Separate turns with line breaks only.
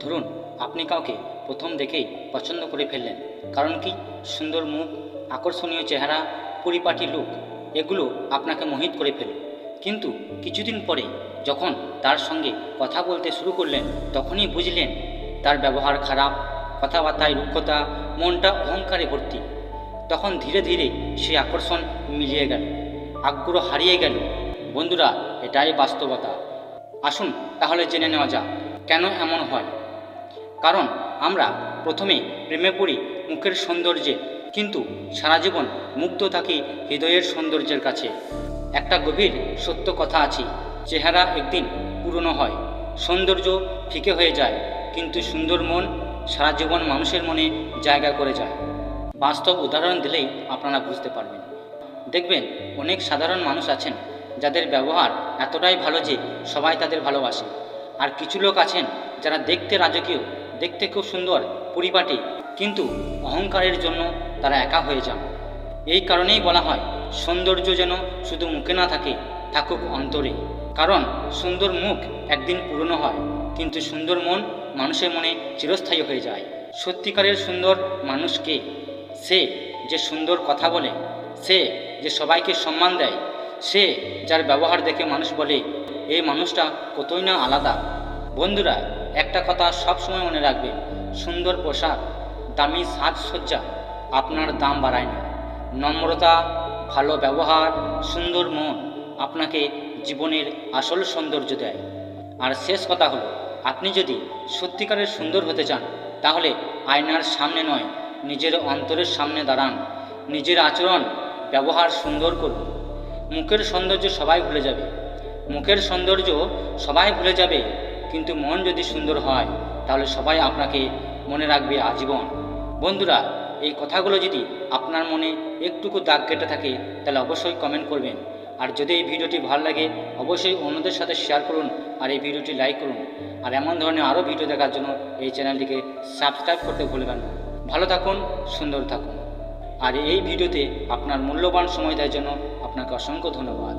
ধরুন আপনি কাউকে প্রথম দেখেই পছন্দ করে ফেললেন, কারণ কি সুন্দর মুখ, আকর্ষণীয় চেহারা, পরিপাটি লুক, এগুলো আপনাকে মোহিত করে ফেলল। কিন্তু কিছুদিন পরে যখন তার সঙ্গে কথা বলতে শুরু করলেন, তখনই বুঝলেন তার ব্যবহার খারাপ, কথাবার্তায় রুক্ষতা, মনটা অহংকারে ভর্তি। তখন ধীরে ধীরে সে আকর্ষণ মিলিয়ে গেল, আগ্রহ হারিয়ে গেল। বন্ধুরা, এটাই বাস্তবতা। আসুন তাহলে জেনে নেওয়া যাক কেন এমন হয়। কারণ আমরা প্রথমে প্রেমে পড়ি মুখের সৌন্দর্যে, কিন্তু সারা জীবন মুগ্ধ থাকি হৃদয়ের সৌন্দর্যের কাছে। একটা গভীর সত্য কথা আছে, চেহারা একদিন পুরনো হয়, সৌন্দর্য ফিকে হয়ে যায়, কিন্তু সুন্দর মন সারা জীবন মানুষের মনে জায়গা করে যায়। বাস্তব উদাহরণ দিলেই আপনারা বুঝতে পারবেন। দেখবেন অনেক সাধারণ মানুষ আছেন যাদের ব্যবহার এতটাই ভালো যে সবাই তাদের ভালোবাসে। আর কিছু লোক আছেন যারা দেখতে রাজকীয়, দেখতে খুব সুন্দর, পরিপাটি, কিন্তু অহংকারের জন্য তারা একা হয়ে যান। এই কারণেই বলা হয় সৌন্দর্য যেন শুধু মুখে না থাকে, থাকুক অন্তরে। কারণ সুন্দর মুখ একদিন পুরনো হয়, কিন্তু সুন্দর মন মানুষের মনে চিরস্থায়ী হয়ে যায়। সত্যিকারের সুন্দর মানুষ কে? সে যে সুন্দর কথা বলে, সে যে সবাইকে সম্মান দেয়, সে যার ব্যবহার দেখে মানুষ বলে এই মানুষটা কতই না আলাদা। বন্ধুরা, একটা কথা সবসময় মনে রাখবেন, সুন্দর পোশাক, দামি সাজসজ্জা আপনার দাম বাড়ায় না। নম্রতা, ভালো ব্যবহার, সুন্দর মন আপনাকে জীবনের আসল সৌন্দর্য দেয়। আর শেষ কথা হলো, আপনি যদি সত্যিকারের সুন্দর হতে চান, তাহলে আয়নার সামনে নয়, নিজের অন্তরের সামনে দাঁড়ান। নিজের আচরণ, ব্যবহার সুন্দর করুন। মুখের সৌন্দর্য সবাই ভুলে যাবে, মুখের সৌন্দর্য সবাই ভুলে যাবে, কিন্তু মন যদি সুন্দর হয় তাহলে সবাই আপনাকে মনে রাখবে আজীবন। বন্ধুরা, এই কথাগুলো যদি আপনার মনে একটুকু দাগ কেটে থাকে তাহলে অবশ্যই কমেন্ট করবেন। আর যদি এই ভিডিওটি ভালো লাগে অবশ্যই অন্যদের সাথে শেয়ার করুন, আর এই ভিডিওটি লাইক করুন। আর এমন ধরনের আরও ভিডিও দেখার জন্য এই চ্যানেলটিকে সাবস্ক্রাইব করতে ভুলবেন না। ভালো থাকুন, সুন্দর থাকুন। আর এই ভিডিওতে আপনার মূল্যবান সময় দেওয়ার জন্য আপনাকে অসংখ্য ধন্যবাদ।